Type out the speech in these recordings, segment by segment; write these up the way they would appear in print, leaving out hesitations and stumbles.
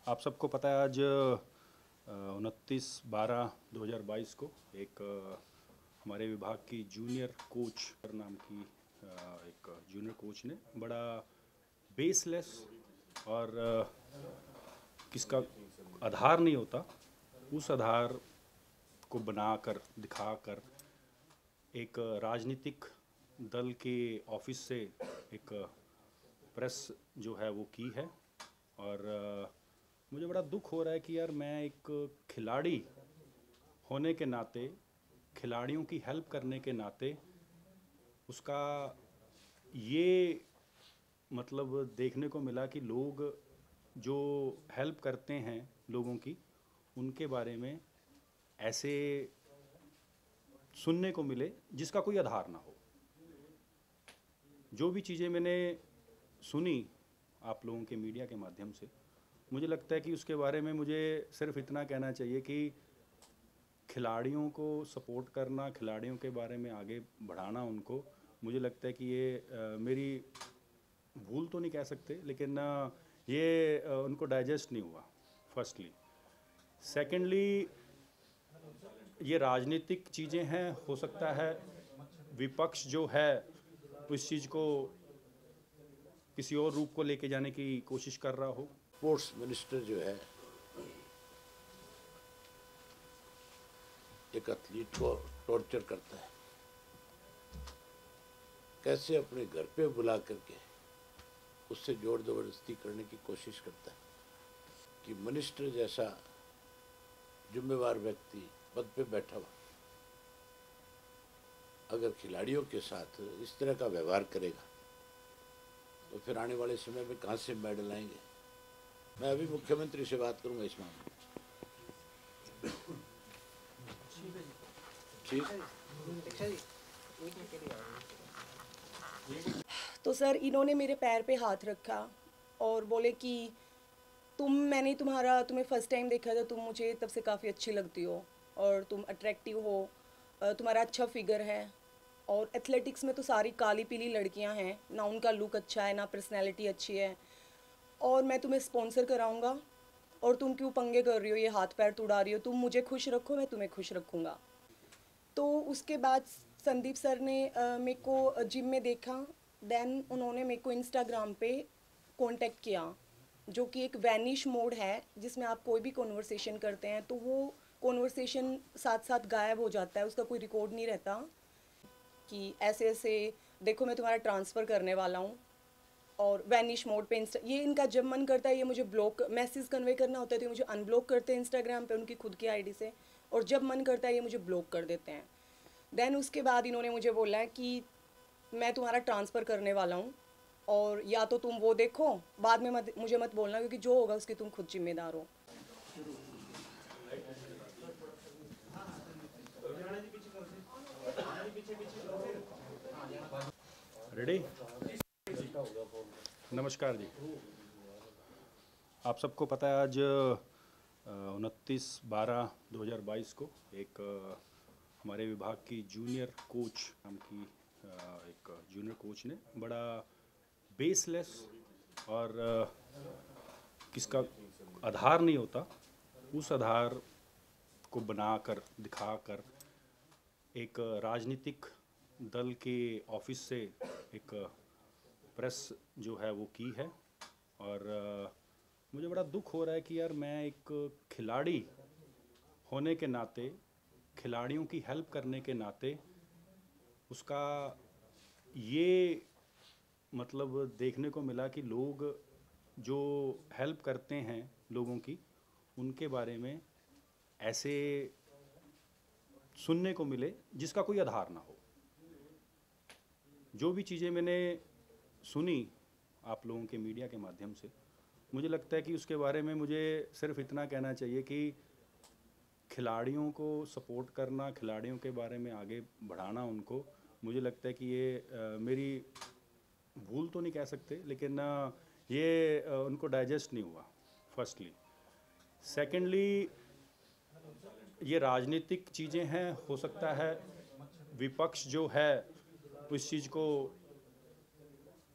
आप सबको पता है आज 29/12/2022 को एक हमारे विभाग की जूनियर कोच नाम की एक जूनियर कोच ने बड़ा बेसलेस और किसका आधार नहीं होता उस आधार को बनाकर दिखाकर एक राजनीतिक दल के ऑफिस से एक प्रेस जो है वो की है। और मुझे बड़ा दुख हो रहा है कि यार मैं एक खिलाड़ी होने के नाते, खिलाड़ियों की हेल्प करने के नाते उसका ये मतलब देखने को मिला कि लोग जो हेल्प करते हैं लोगों की, उनके बारे में ऐसे सुनने को मिले जिसका कोई आधार ना हो। जो भी चीज़ें मैंने सुनी आप लोगों के मीडिया के माध्यम से, मुझे लगता है कि उसके बारे में मुझे सिर्फ इतना कहना चाहिए कि खिलाड़ियों को सपोर्ट करना, खिलाड़ियों के बारे में आगे बढ़ाना उनको, मुझे लगता है कि ये मेरी भूल तो नहीं कह सकते, लेकिन ये उनको डाइजेस्ट नहीं हुआ फर्स्टली। सेकेंडली, ये राजनीतिक चीज़ें हैं, हो सकता है विपक्ष जो है इस चीज़ को किसी और रूप को लेके जाने की कोशिश कर रहा हो। स्पोर्ट्स मिनिस्टर जो है एक एथलीट को टॉर्चर करता है, कैसे अपने घर पे बुला करके उससे जोर जबरदस्ती करने की कोशिश करता है कि मिनिस्टर जैसा जिम्मेवार व्यक्ति पद पे बैठा हुआ अगर खिलाड़ियों के साथ इस तरह का व्यवहार करेगा तो फिर आने वाले समय में कहाँ से मेडल आएंगे। मैं अभी मुख्यमंत्री से बात करूंगा इस मामले में। ठीक। तो सर इन्होंने मेरे पैर पे हाथ रखा और बोले कि मैंने तुम्हें फर्स्ट टाइम देखा था, तुम मुझे तब से काफ़ी अच्छी लगती हो और तुम अट्रैक्टिव हो, तुम्हारा अच्छा फिगर है और एथलेटिक्स में तो सारी काली पीली लड़कियां हैं ना, उनका लुक अच्छा है ना पर्सनैलिटी अच्छी है, और मैं तुम्हें स्पॉन्सर कराऊंगा और तुम क्यों पंगे कर रही हो, ये हाथ पैर तुड़ा रही हो, तुम मुझे खुश रखो मैं तुम्हें खुश रखूँगा। तो उसके बाद संदीप सर ने मेरे को जिम में देखा, देन उन्होंने मेरे को इंस्टाग्राम पे कांटेक्ट किया, जो कि एक वैनिश मोड है जिसमें आप कोई भी कॉन्वर्सेशन करते हैं तो वो कॉन्वर्सेशन साथ साथ गायब हो जाता है, उसका कोई रिकॉर्ड नहीं रहता कि ऐसे ऐसे देखो मैं तुम्हारा ट्रांसफ़र करने वाला हूँ। और वैनिश मोड पे ये इनका जब मन करता है ये मुझे ब्लॉक मैसेज कन्वे करना होता है तो ये मुझे अनब्लॉक करते हैं इंस्टाग्राम पे उनकी खुद की आईडी से, और जब मन करता है ये मुझे ब्लॉक कर देते हैं। देन उसके बाद इन्होंने मुझे बोला है कि मैं तुम्हारा ट्रांसफ़र करने वाला हूँ और या तो तुम वो देखो, बाद में मुझे मत बोलना क्योंकि जो होगा उसकी तुम खुद जिम्मेदार हो। रेडी? नमस्कार जी। आप सबको पता है आज 29/12/2022 को एक हमारे विभाग की जूनियर कोच नाम की एक जूनियर कोच ने बड़ा बेसलेस और किसका आधार नहीं होता उस आधार को बनाकर दिखाकर एक राजनीतिक दल के ऑफिस से एक प्रेस जो है वो की है। और मुझे बड़ा दुख हो रहा है कि यार मैं एक खिलाड़ी होने के नाते, खिलाड़ियों की हेल्प करने के नाते उसका ये मतलब देखने को मिला कि लोग जो हेल्प करते हैं लोगों की, उनके बारे में ऐसे सुनने को मिले जिसका कोई आधार ना हो। जो भी चीज़ें मैंने सुनी आप लोगों के मीडिया के माध्यम से, मुझे लगता है कि उसके बारे में मुझे सिर्फ इतना कहना चाहिए कि खिलाड़ियों को सपोर्ट करना, खिलाड़ियों के बारे में आगे बढ़ाना उनको, मुझे लगता है कि ये मेरी भूल तो नहीं कह सकते, लेकिन ये उनको डाइजेस्ट नहीं हुआ फर्स्टली। सेकेंडली, ये राजनीतिक चीज़ें हैं, हो सकता है विपक्ष जो है इस चीज़ को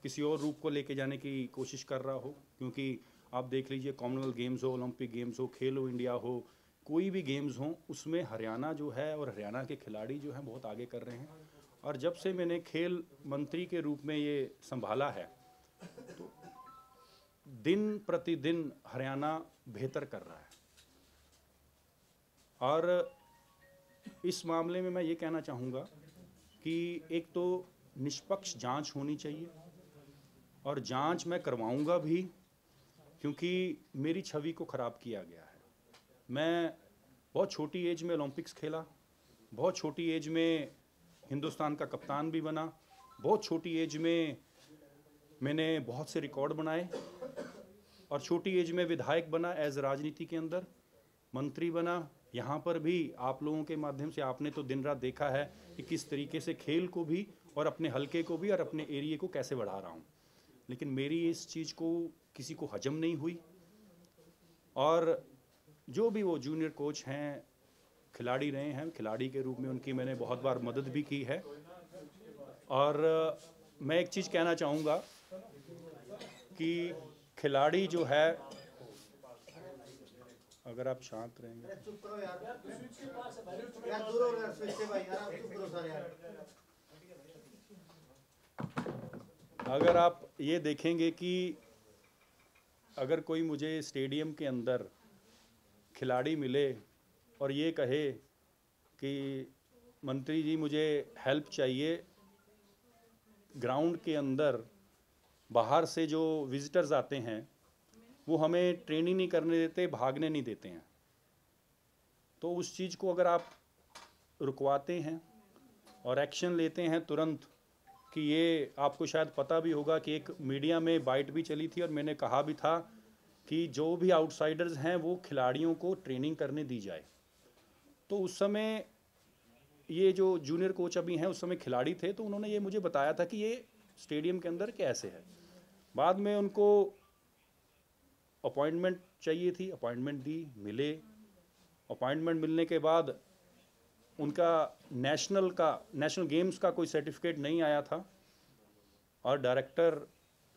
किसी और रूप को लेके जाने की कोशिश कर रहा हो, क्योंकि आप देख लीजिए, कॉमनवेल्थ गेम्स हो, ओलंपिक गेम्स हो, खेलो इंडिया हो, कोई भी गेम्स हो, उसमें हरियाणा जो है और हरियाणा के खिलाड़ी जो हैं बहुत आगे कर रहे हैं। और जब से मैंने खेल मंत्री के रूप में ये संभाला है, तो दिन प्रतिदिन हरियाणा बेहतर कर रहा है। और इस मामले में मैं ये कहना चाहूँगा कि एक तो निष्पक्ष जांच होनी चाहिए, और जांच मैं करवाऊँगा भी, क्योंकि मेरी छवि को ख़राब किया गया है। मैं बहुत छोटी एज में ओलंपिक्स खेला, बहुत छोटी एज में हिंदुस्तान का कप्तान भी बना, बहुत छोटी एज में मैंने बहुत से रिकॉर्ड बनाए, और छोटी एज में विधायक बना, एज राजनीति के अंदर मंत्री बना। यहाँ पर भी आप लोगों के माध्यम से आपने तो दिन रात देखा है कि किस तरीके से खेल को भी और अपने हलके को भी और अपने एरिया को कैसे बढ़ा रहा हूँ। लेकिन मेरी इस चीज़ को किसी को हजम नहीं हुई, और जो भी वो जूनियर कोच हैं, खिलाड़ी रहे हैं, खिलाड़ी के रूप में उनकी मैंने बहुत बार मदद भी की है। और मैं एक चीज़ कहना चाहूँगा कि खिलाड़ी जो है, अगर आप शांत रहेंगे, अगर आप ये देखेंगे कि अगर कोई मुझे स्टेडियम के अंदर खिलाड़ी मिले और ये कहे कि मंत्री जी मुझे हेल्प चाहिए, ग्राउंड के अंदर बाहर से जो विजिटर्स आते हैं वो हमें ट्रेनिंग नहीं करने देते, भागने नहीं देते हैं, तो उस चीज़ को अगर आप रुकवाते हैं और एक्शन लेते हैं तुरंत, कि ये आपको शायद पता भी होगा कि एक मीडिया में बाइट भी चली थी और मैंने कहा भी था कि जो भी आउटसाइडर्स हैं वो खिलाड़ियों को ट्रेनिंग करने दी जाए। तो उस समय ये जो जूनियर कोच अभी हैं, उस समय खिलाड़ी थे, तो उन्होंने ये मुझे बताया था कि ये स्टेडियम के अंदर कैसे है। बाद में उनको अपॉइंटमेंट चाहिए थी, अपॉइंटमेंट दी, मिले। अपॉइंटमेंट मिलने के बाद उनका नेशनल गेम्स का कोई सर्टिफिकेट नहीं आया था, और डायरेक्टर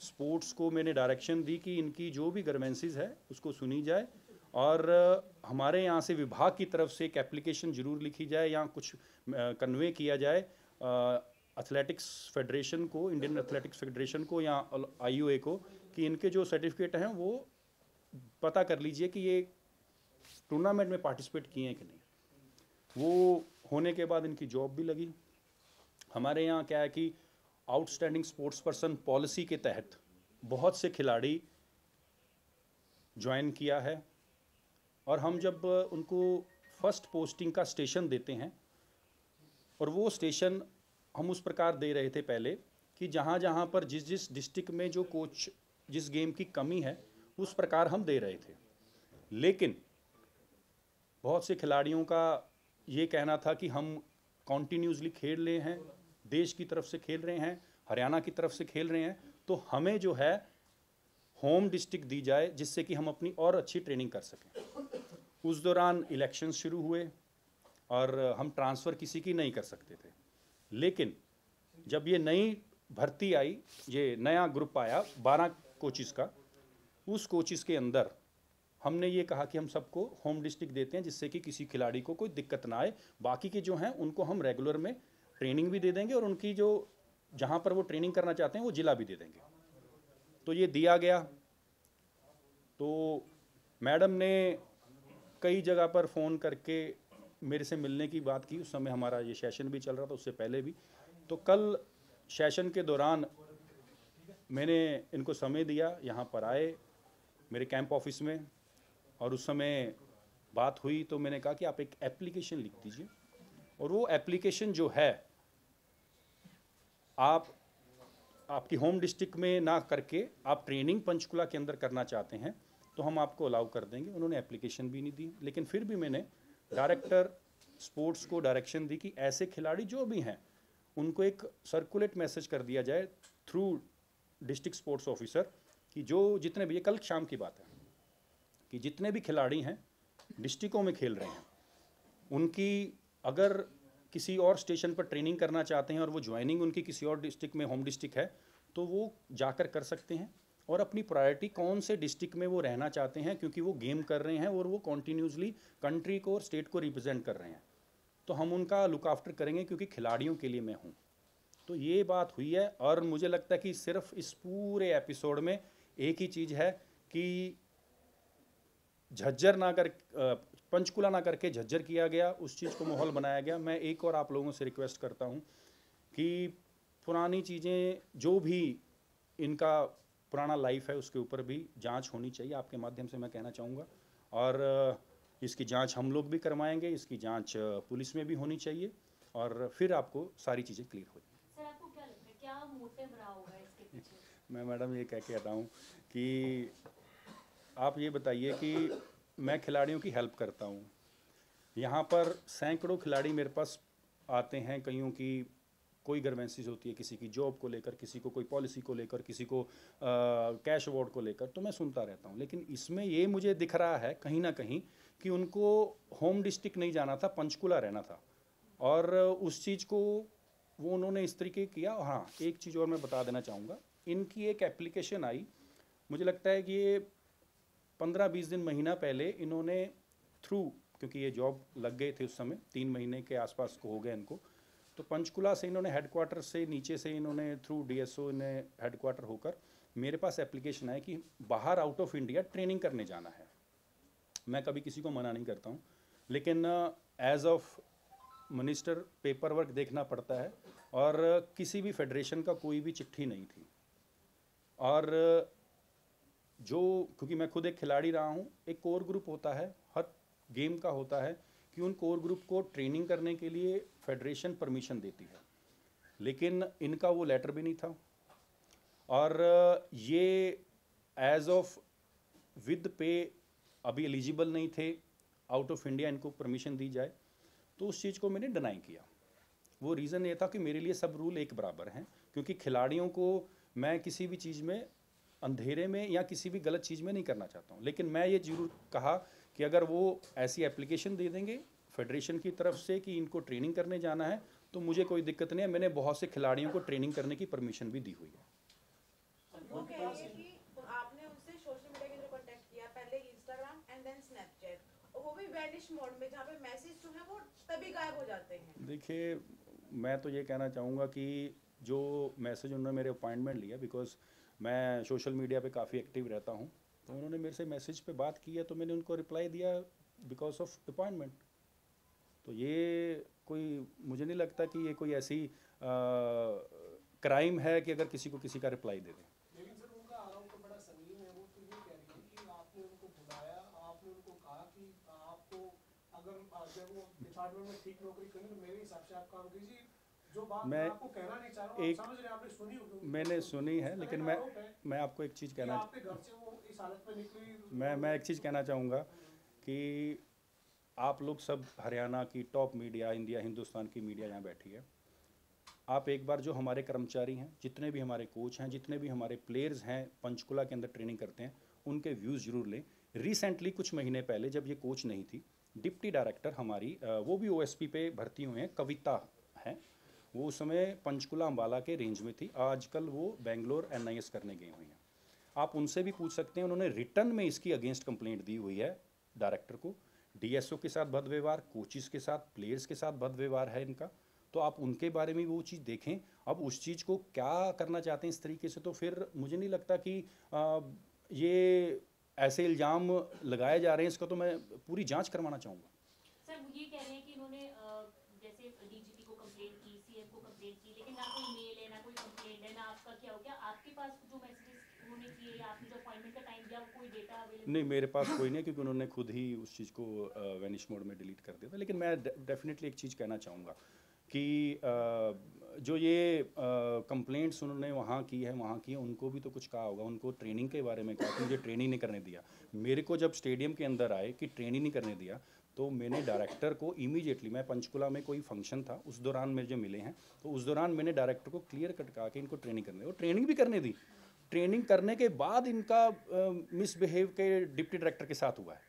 स्पोर्ट्स को मैंने डायरेक्शन दी कि इनकी जो भी ग्रीवेंसेस है उसको सुनी जाए, और हमारे यहाँ से विभाग की तरफ से एक एप्लीकेशन ज़रूर लिखी जाए या कुछ कन्वे किया जाए एथलेटिक्स फेडरेशन को, इंडियन एथलेटिक्स फेडरेशन को या IOA को, कि इनके जो सर्टिफिकेट हैं वो पता कर लीजिए कि ये टूर्नामेंट में पार्टिसिपेट किए हैं कि नहीं। वो होने के बाद इनकी जॉब भी लगी। हमारे यहाँ क्या है कि आउटस्टैंडिंग स्पोर्ट्स पर्सन पॉलिसी के तहत बहुत से खिलाड़ी ज्वाइन किया है, और हम जब उनको फर्स्ट पोस्टिंग का स्टेशन देते हैं, और वो स्टेशन हम उस प्रकार दे रहे थे पहले कि जहाँ जहाँ पर जिस डिस्ट्रिक्ट में जो कोच जिस गेम की कमी है उस प्रकार हम दे रहे थे। लेकिन बहुत से खिलाड़ियों का ये कहना था कि हम कॉन्टीन्यूसली खेल रहे हैं, देश की तरफ से खेल रहे हैं, हरियाणा की तरफ से खेल रहे हैं, तो हमें जो है होम डिस्ट्रिक्ट दी जाए जिससे कि हम अपनी और अच्छी ट्रेनिंग कर सकें। उस दौरान इलेक्शन शुरू हुए और हम ट्रांसफ़र किसी की नहीं कर सकते थे। लेकिन जब ये नई भर्ती आई, ये नया ग्रुप आया 12 कोचिज़ का, उस कोचिज़ के अंदर हमने ये कहा कि हम सबको होम डिस्ट्रिक्ट देते हैं जिससे कि किसी खिलाड़ी को कोई दिक्कत ना आए। बाकी के जो हैं उनको हम रेगुलर में ट्रेनिंग भी दे देंगे, और उनकी जो जहाँ पर वो ट्रेनिंग करना चाहते हैं वो ज़िला भी दे देंगे। तो ये दिया गया। तो मैडम ने कई जगह पर फ़ोन करके मेरे से मिलने की बात की। उस समय हमारा ये सेशन भी चल रहा था, उससे पहले भी। तो कल सेशन के दौरान मैंने इनको समय दिया, यहाँ पर आए मेरे कैंप ऑफिस में, और उस समय बात हुई तो मैंने कहा कि आप एक एप्लीकेशन लिख दीजिए, और वो एप्लीकेशन जो है आप आपकी होम डिस्ट्रिक्ट में ना करके आप ट्रेनिंग पंचकुला के अंदर करना चाहते हैं तो हम आपको अलाउ कर देंगे। उन्होंने एप्लीकेशन भी नहीं दी, लेकिन फिर भी मैंने डायरेक्टर स्पोर्ट्स को डायरेक्शन दी कि ऐसे खिलाड़ी जो भी हैं उनको एक सर्कुलेट मैसेज कर दिया जाए थ्रू डिस्ट्रिक्ट स्पोर्ट्स ऑफिसर कि जो जितने भी, ये कल शाम की बात है, कि जितने भी खिलाड़ी हैं डिस्ट्रिक्टों में खेल रहे हैं, उनकी अगर किसी और स्टेशन पर ट्रेनिंग करना चाहते हैं और वो ज्वाइनिंग उनकी किसी और डिस्ट्रिक्ट में होम डिस्ट्रिक्ट है तो वो जाकर कर सकते हैं। और अपनी प्रायोरिटी कौन से डिस्ट्रिक्ट में वो रहना चाहते हैं, क्योंकि वो गेम कर रहे हैं और वो कॉन्टीन्यूसली कंट्री को और स्टेट को रिप्रेजेंट कर रहे हैं। तो हम उनका लुक आफ्टर करेंगे क्योंकि खिलाड़ियों के लिए मैं हूँ। तो ये बात हुई है और मुझे लगता है कि सिर्फ इस पूरे एपिसोड में एक ही चीज़ है कि झज्जर ना कर पंचकुला ना करके झज्जर किया गया, उस चीज़ को माहौल बनाया गया। मैं एक और आप लोगों से रिक्वेस्ट करता हूँ कि पुरानी चीज़ें जो भी इनका पुराना लाइफ है उसके ऊपर भी जांच होनी चाहिए, आपके माध्यम से मैं कहना चाहूँगा। और इसकी जांच हम लोग भी करवाएंगे, इसकी जांच पुलिस में भी होनी चाहिए और फिर आपको सारी चीज़ें क्लियर हो जाएंगी। सर आपको क्या लगता है क्या मोटिव रहा होगा इसके पीछे? मैं मैडम ये कह के आता हूँ कि आप ये बताइए कि मैं खिलाड़ियों की हेल्प करता हूँ। यहाँ पर सैकड़ों खिलाड़ी मेरे पास आते हैं, कईयों की कोई ग्रीवेंसेस होती है, किसी की जॉब को लेकर, किसी को कोई पॉलिसी को लेकर, किसी को कैश अवार्ड को लेकर, तो मैं सुनता रहता हूँ। लेकिन इसमें ये मुझे दिख रहा है कहीं ना कहीं कि उनको होम डिस्ट्रिक्ट नहीं जाना था, पंचकुला रहना था, और उस चीज़ को वो उन्होंने इस तरीके किया। हाँ, एक चीज़ और मैं बता देना चाहूँगा, इनकी एक एप्लीकेशन आई, मुझे लगता है कि ये 15-20 दिन महीना पहले इन्होंने थ्रू, क्योंकि ये जॉब लग गए थे उस समय, 3 महीने के आसपास को हो गए इनको, तो पंचकुला से इन्होंने हेडक्वार्टर से नीचे से इन्होंने थ्रू डीएसओ ने हेडक्वार्टर होकर मेरे पास एप्लीकेशन है कि बाहर आउट ऑफ इंडिया ट्रेनिंग करने जाना है। मैं कभी किसी को मना नहीं करता हूँ, लेकिन as of minister paper work देखना पड़ता है, और किसी भी फेडरेशन का कोई भी चिट्ठी नहीं थी। और जो, क्योंकि मैं खुद एक खिलाड़ी रहा हूँ, एक कोर ग्रुप होता है, हर गेम का होता है कि उन कोर ग्रुप को ट्रेनिंग करने के लिए फेडरेशन परमिशन देती है, लेकिन इनका वो लेटर भी नहीं था। और ये एज ऑफ विद पे अभी एलिजिबल नहीं थे, आउट ऑफ इंडिया इनको परमिशन दी जाए, तो उस चीज़ को मैंने डिनाई किया। वो रीज़न ये था कि मेरे लिए सब रूल एक बराबर हैं, क्योंकि खिलाड़ियों को मैं किसी भी चीज़ में अंधेरे में या किसी भी गलत चीज़ में नहीं करना चाहता हूँ। लेकिन मैं ये जरूर कहा कि अगर वो ऐसी एप्लीकेशन दे देंगे फेडरेशन की तरफ से कि इनको ट्रेनिंग करने जाना है, तो मुझे कोई दिक्कत नहीं है। मैंने बहुत से खिलाड़ियों को ट्रेनिंग करने की परमिशन भी दी हुई है। वो कह रही है कि आपने उनसे सोशल मीडिया के थ्रू कांटेक्ट किया, पहले इंस्टाग्राम एंड देन स्नैपचैट, और वो भी वैनिश मोड में, जहाँ पे मैसेज जो है वो तभी गायब हो जाते हैं। देखिए, मैं तो ये कहना चाहूँगा कि जो मैसेज उन्होंने मेरे अपॉइंटमेंट लिया, बिकॉज मैं सोशल मीडिया पे काफ़ी एक्टिव रहता हूँ, तो उन्होंने मेरे से मैसेज पे बात की है, तो मैंने उनको रिप्लाई दिया बिकॉज ऑफ अपॉइंटमेंट। तो ये कोई, मुझे नहीं लगता कि ये कोई ऐसी क्राइम है कि अगर किसी को किसी का रिप्लाई दे दें। लेकिन सर उनका आरोप तो बड़ा संगीन है। वो तो ये कह रही है कि आपने उनको बुलाया, आपने उनको कहा कि आपको अगर जब वो डिपार्टमेंट में ठीक नौकरी करनी तो मेरे हिसाब से आप काम कीजिए। जो बात मैं आपको कहना नहीं चाह रहा हूँ, आप समझ रहे हैं, आपने सुनी होगी। मैंने सुनी है, लेकिन मैं आपको एक चीज़ कहना, आपके घर से वो इस हालत में निकली। मैं एक चीज़ कहना चाहूँगा कि आप लोग सब हरियाणा की टॉप मीडिया, इंडिया हिंदुस्तान की मीडिया यहाँ बैठी है, आप एक बार जो हमारे कर्मचारी हैं, जितने भी हमारे कोच हैं, जितने भी हमारे प्लेयर्स हैं पंचकुला के अंदर ट्रेनिंग करते हैं, उनके व्यूज़ ज़रूर लें। रिसेंटली कुछ महीने पहले जब ये कोच नहीं थी, डिप्टी डायरेक्टर हमारी, वो भी ओएसपी पे भर्ती हुए हैं, कविता हैं, वो उस समय पंचकुला अम्बाला के रेंज में थी, आजकल वो बेंगलोर NIS करने गई हुई हैं। आप उनसे भी पूछ सकते हैं, उन्होंने रिटर्न में इसकी अगेंस्ट कंप्लेंट दी हुई है डायरेक्टर को। DSO के साथ बद व्यवहार, कोचिज़ के साथ, प्लेयर्स के साथ बद व्यवहार है इनका, तो आप उनके बारे में वो चीज़ देखें। अब उस चीज़ को क्या करना चाहते हैं इस तरीके से, तो फिर मुझे नहीं लगता कि ये ऐसे इल्ज़ाम लगाए जा रहे हैं, इसका तो मैं पूरी जांच करवाना चाहूँगा। सर वो ये कह रहे हैं कि इन्होंने जैसे DGP को कंप्लेंट की, CM को कंप्लेंट की, लेकिन ना कोई मेल है, ना कोई कंप्लेंट है, ना आपका क्या हो गया, आपके पास जो मैसेजेस उन्होंने किए या आपने जो अपॉइंटमेंट का टाइम दिया, वो कोई डेटा अवेलेबल नहीं, मेरे पास कोई नहीं, क्योंकि उन्होंने खुद ही उस चीज़ को वैनिश मोड में डिलीट कर दिया था। लेकिन मैं डेफिनेटली एक चीज़ कहना चाहूँगा कि जो ये कंप्लेंट्स उन्होंने वहाँ की है, उनको भी तो कुछ कहा होगा, उनको ट्रेनिंग के बारे में कहा कि मुझे ट्रेनिंग नहीं करने दिया। मेरे को जब स्टेडियम के अंदर आए कि ट्रेनिंग नहीं करने दिया, तो मैंने डायरेक्टर को इमीडिएटली, मैं पंचकुला में कोई फंक्शन था उस दौरान मुझे मिले हैं, तो उस दौरान मैंने डायरेक्टर को क्लियर कट कहा कि इनको ट्रेनिंग करने, और ट्रेनिंग भी करने दी। ट्रेनिंग करने के बाद इनका मिसबिहेव के डिप्टी डायरेक्टर के साथ हुआ है।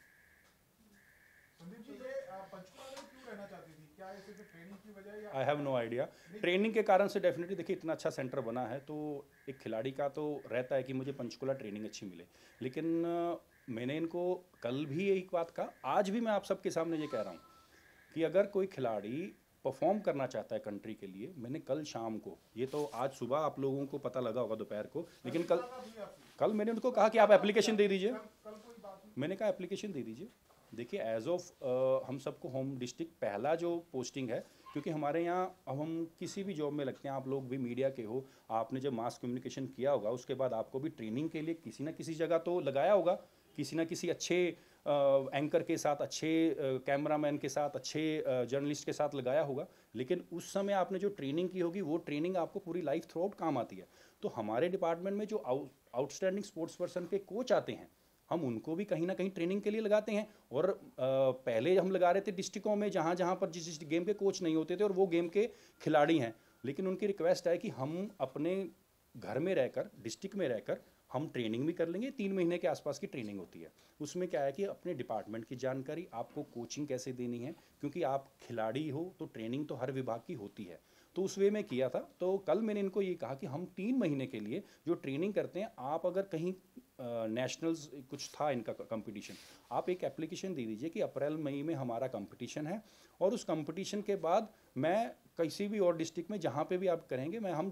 संदीप जी, ये पंचकुला में क्यों रहना चाहती थी? क्या है सिर्फ ट्रेनिंग की वजह या I have no idea. Training के कारण से डेफिनेटली देखिए इतना अच्छा सेंटर बना है तो एक खिलाड़ी का तो रहता है कि मुझे पंचकुला ट्रेनिंग अच्छी मिले, लेकिन मैंने इनको कल भी यही बात कहा, आज भी मैं आप सबके सामने ये कह रहा हूँ कि अगर कोई खिलाड़ी परफॉर्म करना चाहता है कंट्री के लिए, मैंने कल शाम को, ये तो आज सुबह आप लोगों को पता लगा होगा दोपहर को, लेकिन कल मैंने उनको कहा कि आप एप्लीकेशन दे दीजिए। मैंने कहा एप्लीकेशन दे दीजिए। देखिए एज ऑफ हम सबको होम डिस्ट्रिक्ट पहला जो पोस्टिंग है, क्योंकि हमारे यहाँ अब हम किसी भी जॉब में लगते हैं, आप लोग भी मीडिया के हो, आपने जब मास कम्युनिकेशन किया होगा उसके बाद आपको भी ट्रेनिंग के लिए किसी ना किसी जगह तो लगाया होगा, किसी ना किसी अच्छे एंकर के साथ, अच्छे कैमरामैन के साथ, अच्छे जर्नलिस्ट के साथ लगाया होगा, लेकिन उस समय आपने जो ट्रेनिंग की होगी वो ट्रेनिंग आपको पूरी लाइफ थ्रू आउट काम आती है। तो हमारे डिपार्टमेंट में जो आउटस्टैंडिंग स्पोर्ट्स पर्सन के कोच आते हैं, हम उनको भी कहीं ना कहीं ट्रेनिंग के लिए लगाते हैं। और पहले हम लगा रहे थे डिस्ट्रिक्टों में जहाँ जहाँ पर जिस गेम के कोच नहीं होते थे और वो गेम के खिलाड़ी हैं, लेकिन उनकी रिक्वेस्ट है कि हम अपने घर में रहकर, डिस्ट्रिक्ट में रहकर हम ट्रेनिंग भी कर लेंगे। 3 महीने के आसपास की ट्रेनिंग होती है। उसमें क्या है कि अपने डिपार्टमेंट की जानकारी, आपको कोचिंग कैसे देनी है, क्योंकि आप खिलाड़ी हो तो ट्रेनिंग तो हर विभाग की होती है, तो उस वे में किया था। तो कल मैंने इनको ये कहा कि हम 3 महीने के लिए जो ट्रेनिंग करते हैं, आप अगर कहीं नेशनल्स कुछ था इनका कंपटीशन, आप एक एप्लीकेशन दे दीजिए कि अप्रैल मई में हमारा कंपटीशन है, और उस कंपटीशन के बाद मैं किसी भी और डिस्ट्रिक्ट में जहाँ पे भी आप करेंगे मैं हम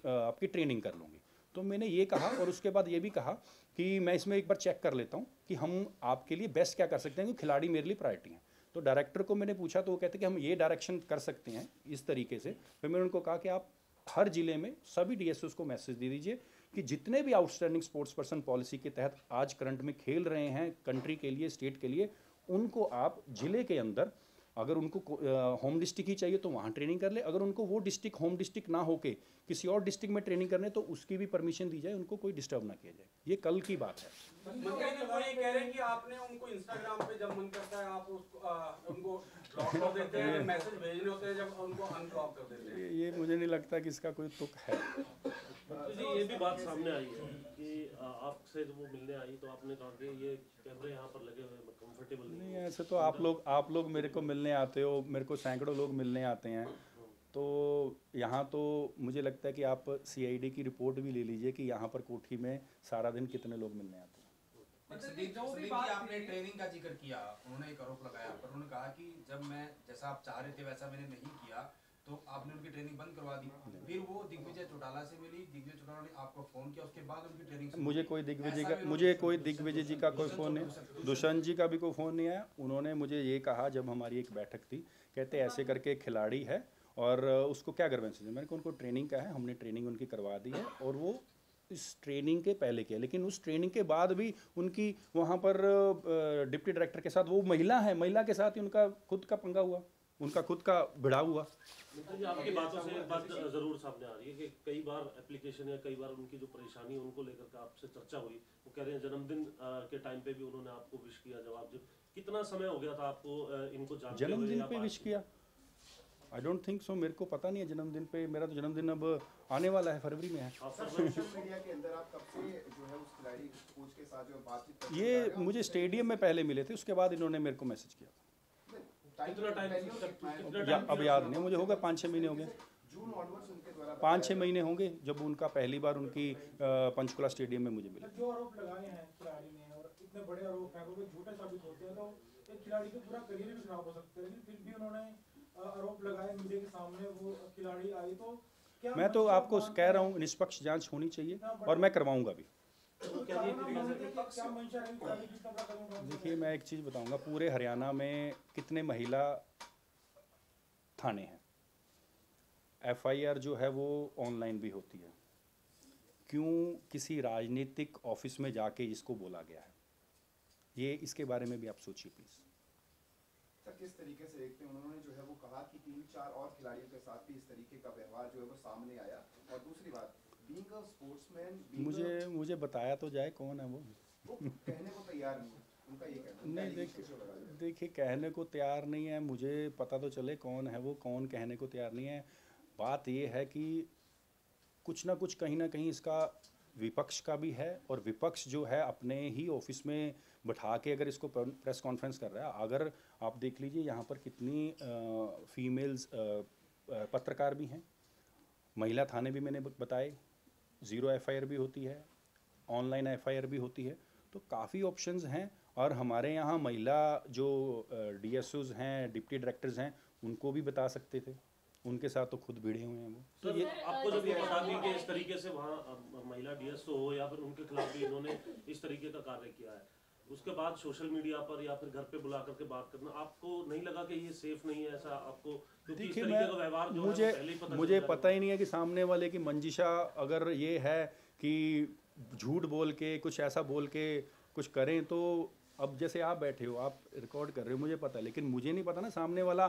आपकी ट्रेनिंग कर लूँगी। तो मैंने ये कहा, और उसके बाद ये भी कहा कि मैं इसमें एक बार चेक कर लेता हूँ कि हम आपके लिए बेस्ट क्या कर सकते हैं, क्योंकि खिलाड़ी मेरे लिए प्रायोरिटी है। तो डायरेक्टर को मैंने पूछा तो वो कहते कि हम ये डायरेक्शन कर सकते हैं इस तरीके से। फिर मैंने उनको कहा कि आप हर ज़िले में सभी डीएसओस को मैसेज दे दीजिए कि जितने भी आउटस्टैंडिंग स्पोर्ट्स पर्सन पॉलिसी के तहत आज करंट में खेल रहे हैं कंट्री के लिए, स्टेट के लिए, उनको आप ज़िले के अंदर, अगर उनको होम डिस्ट्रिक्ट ही चाहिए तो वहाँ ट्रेनिंग कर ले, अगर उनको वो डिस्ट्रिक्ट होम डिस्ट्रिक्ट ना होके किसी और डिस्ट्रिक्ट में ट्रेनिंग करने तो उसकी भी परमिशन दी जाए, उनको कोई डिस्टर्ब ना किया जाए। ये कल की बात है। वो ये कह रहे हैं कि आपने उनको इंस्टाग्राम पे जब मन करता है आप उसको उनको ब्लॉक कर देते हैं, मैसेज भेजने होते हैं जब उनको अनब्लॉक कर देते हैं। ये मुझे नहीं लगता कि इसका कोई तुक है। जी ये भी बात सामने आई है कि आपसे जब वो मिलने आई तो आपने कहा कि ये कैमरे यहाँ पर लगे हुए हैं, कंफर्टेबल नहीं, ऐसे तो आप लोग मेरे को मिलने आते हो, मेरे को सैकड़ों लोग मिलने आते हैं, तो यहाँ तो मुझे लगता है कि आप सीआईडी की रिपोर्ट भी ले लीजिए कि यहाँ पर कोठी में सारा दिन कितने लोग मिलने आते हैं। सदीप जी, आपने ट्रेनिंग का जिक्र किया, उन्होंने एक आरोप लगाया, पर उन्होंने कहा कि जब मैं जैसा आप चाह रहे थे वैसा मैंने नहीं किया तो आपने उनकी ट्रेनिंग बंद करवा दी। फिर वो दिग्विजय चौटाला से मिली, दिग्विजय चौटाला ने आपको फोन किया, उसके बाद उनकी ट्रेनिंग मुझे कोई दिग्विजय जी का कोई फ़ोन नहीं, दुष्यंत जी का भी कोई फ़ोन नहीं आया। उन्होंने मुझे ये कहा जब हमारी एक बैठक थी, कहते ऐसे करके खिलाड़ी है और उसको क्या ग्रीवेंस है। मैंने कहा उनको ट्रेनिंग का है, हमने ट्रेनिंग उनकी करवा दी है और वो इस ट्रेनिंग के पहले किया, लेकिन उस ट्रेनिंग के बाद भी उनकी वहाँ पर डिप्टी डायरेक्टर के साथ, वो महिला है, महिला के साथ ही उनका खुद का पंगा हुआ, उनका खुद का भिड़ाव हुआ। आपकी बातों से एक बात जरूर सामने आ रही है कि कई बार एप्लीकेशन या कई बार उनकी जो परेशानी है उनको लेकर के आपसे चर्चा हुई। वो कह रहे हैं जन्मदिन के टाइम पे भी उन्होंने आपको विश किया, जवाब जब कितना समय हो गया था आपको इनको जानते हुए? जन्मदिन पे विश किया? आई डोंट थिंक सो, मेरे को पता नहीं है जन्मदिन पे। मेरा तो जन्मदिन अब आने वाला है, फरवरी में है। सोशल मीडिया के अंदर आप कब से जो है उस खिलाड़ी कोच के साथ जो बातचीत ये मुझे स्टेडियम में पहले मिले थे, उसके बाद इन्होंने मेरे को मैसेज किया। अब याद नहीं मुझे, होगा 5-6 महीने हो गए, 5-6 महीने होंगे जब उनका पहली बार उनकी पंचकुला स्टेडियम में मुझे मिला। जो आरोप लगाए हैं खिलाड़ी ने, और इतने बड़े आरोप हैं, अगर झूठे साबित होते हैं तो एक खिलाड़ी का पूरा करियर भी खराब हो सकता है, लेकिन फिर भी उन्होंने आरोप लगाए मीडिया के सामने, वो खिलाड़ी आई तो क्या? मैं तो आपको कह रहा हूँ निष्पक्ष जांच होनी चाहिए और मैं करवाऊंगा भी। देखिए मैं एक चीज़ बताऊंगा, पूरे हरियाणा में कितने महिला थाने हैं, एफआईआर जो है वो ऑनलाइन भी होती है, क्यों किसी राजनीतिक ऑफिस में जाके इसको बोला गया है? ये इसके बारे में भी आप सोचिए प्लीज़। सर किस तरीके से देखते हैं, उन्होंने जो है वो कहा कि 3-4 और खिलाड़ियों के साथ भी इस तरीके का व्यवहार जो है वो सामने आया, और दूसरी बात बीइंग अ स्पोर्ट्समैन, मुझे बताया तो जाए कौन है वो कहने को तैयार नहीं, उनका ये कहना नहीं। देखिए कहने को तैयार नहीं है, मुझे पता तो चले कौन है वो, कौन कहने को तैयार नहीं है। बात ये है कि कुछ ना कुछ कहीं ना कहीं इसका विपक्ष का भी है, और विपक्ष जो है अपने ही ऑफिस में बैठा के अगर इसको प्रेस कॉन्फ्रेंस कर रहा है, अगर आप देख लीजिए यहाँ पर कितनी फीमेल्स पत्रकार भी हैं, महिला थाने भी मैंने बताए, 0 FIR भी होती है, ऑनलाइन FIR भी होती है, तो काफ़ी ऑप्शंस हैं। और हमारे यहाँ महिला जो DSOs हैं, डिप्टी डायरेक्टर्स हैं, उनको भी बता सकते थे, उनके साथ तो खुद भिड़े हुए हैं वो। तो ये आपको जब ये पता कि इस तरीके से वहाँ महिला DSO हो या फिर उनके खिलाफ भी इन्होंने इस तरीके का कार्य किया है, उसके बाद सोशल मीडिया पर या फिर घर पे बुला करके बात करना, आपको नहीं लगा कि ये सेफ नहीं है ऐसा आपको? क्योंकि इस तरीके का व्यवहार जो मुझे है वो पहले ही मुझे पता ही नहीं है कि सामने वाले की मंजिशा अगर ये है कि झूठ बोल के कुछ ऐसा बोल के कुछ करें, तो अब जैसे आप बैठे हो, आप रिकॉर्ड कर रहे हो, मुझे पता है, लेकिन मुझे नहीं पता ना सामने वाला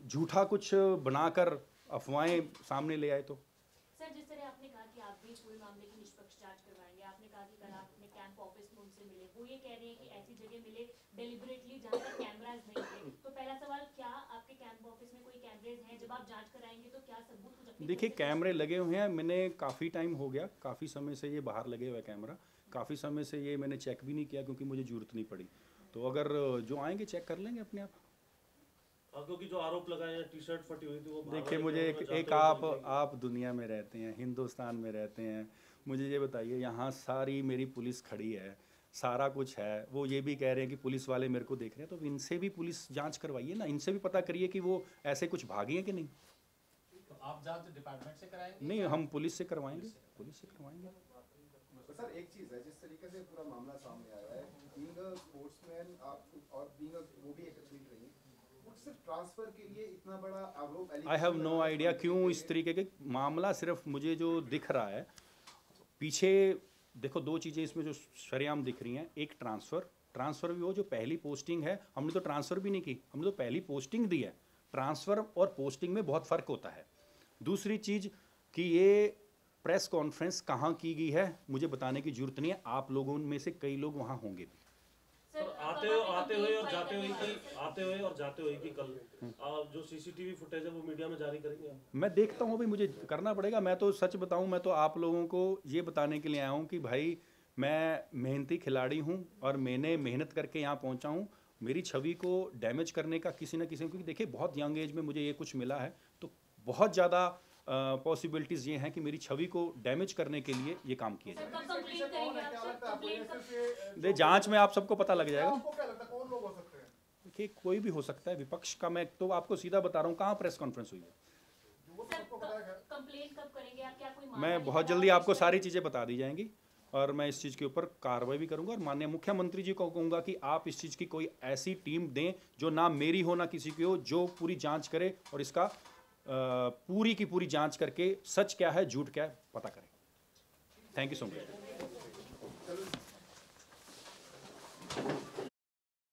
झूठा कुछ बनाकर अफवाहें सामने ले आए तो। सर, जिस तरह आपने कहा कि आप भी इस पूरे मामले की निष्पक्ष जांच करवाएंगे, आपने कहा कि कल आप अपने कैंप ऑफिस में उनसे मिले, वो ये कह रहे हैं कि ऐसी जगह मिले डेलिबरेटली जहाँ पर कैमराज नहीं थे। तो पहला सवाल, क्या आपके कैंप ऑफिस में कोई कैमरेज हैं? जब आप जांच कराएंगे तो क्या सबूत कुछ अपनी देखिए, कैमरे लगे हुए हैं, मैंने काफ़ी टाइम हो गया, काफ़ी समय से ये बाहर लगे हुए कैमरा, काफ़ी समय से ये मैंने चेक भी नहीं किया क्योंकि मुझे ज़रूरत नहीं पड़ी। तो अगर जो आएंगे चेक कर लेंगे अपने आप। क्योंकि जो आरोप लगाए हैं, टी-शर्ट फटी हुई थी वो देखिए, मुझे एक आप दुनिया में रहते हैं, हिंदुस्तान में रहते हैं, मुझे ये बताइए, यहाँ सारी मेरी पुलिस खड़ी है, सारा कुछ है, वो ये भी कह रहे हैं कि पुलिस वाले मेरे को देख रहे हैं, तो इनसे भी पुलिस जांच करवाइए ना, इनसे भी पता करिए कि वो ऐसे कुछ भागी हैं कि नहीं। तो आप जांच डिपार्टमेंट से कराएंगे? नहीं, हम पुलिस से करवाएंगे, पुलिस से करवाएंगे। तो सर एक चीज़ है, जिस तरीके से पूरा मामला सामने आया है, बीइंग अ स्पोर्ट्समैन आप और बीइंग वो भी एक एथलीट रही, सिर्फ ट्रांसफर के लिए इतना बड़ा आरोप? आई हैव नो आइडिया क्यों इस तरीके के मामला, सिर्फ मुझे जो दिख रहा है पीछे, देखो 2 चीज़ें इसमें जो सरेआम दिख रही हैं, एक ट्रांसफ़र भी हो, जो पहली पोस्टिंग है, हमने तो ट्रांसफ़र भी नहीं की, हमने तो पहली पोस्टिंग दी है। ट्रांसफ़र और पोस्टिंग में बहुत फ़र्क होता है। दूसरी चीज़ कि ये प्रेस कॉन्फ्रेंस कहाँ की गई है मुझे बताने की ज़रूरत नहीं है, आप लोगों में से कई लोग वहाँ होंगे भी। आते हुए और जाते हुए कि कल जो CCTV फुटेज है वो मीडिया में जारी करेंगे? मैं देखता हूँ, भाई मुझे करना पड़ेगा। मैं तो सच बताऊँ, मैं तो आप लोगों को ये बताने के लिए आया हूँ कि भाई मैं मेहनती खिलाड़ी हूँ और मैंने मेहनत करके यहाँ पहुँचा हूँ। मेरी छवि को डैमेज करने का किसी न किसी, क्योंकि देखिए बहुत यंग एज में मुझे ये कुछ मिला है, तो बहुत ज़्यादा पॉसिबिलिटीज़ ये हैं कि मेरी छवि को डैमेज करने के लिए ये काम किया जाए। जांच में आप सबको पता लग जाएगा। देखिए, कोई भी हो सकता है, विपक्ष का, मैं तो आपको सीधा बता रहा हूँ, कहाँ प्रेस कॉन्फ्रेंस हुई है। मैं बहुत जल्दी आपको सारी चीज़ें बता दी जाएंगी और मैं इस चीज़ के ऊपर कार्रवाई भी करूंगा और माननीय मुख्यमंत्री जी को कहूँगा कि आप इस चीज़ की कोई ऐसी टीम दें जो ना मेरी हो ना किसी की हो, जो पूरी जांच करे और इसका पूरी की पूरी जांच करके सच क्या है झूठ क्या है पता करें। Thank you so much.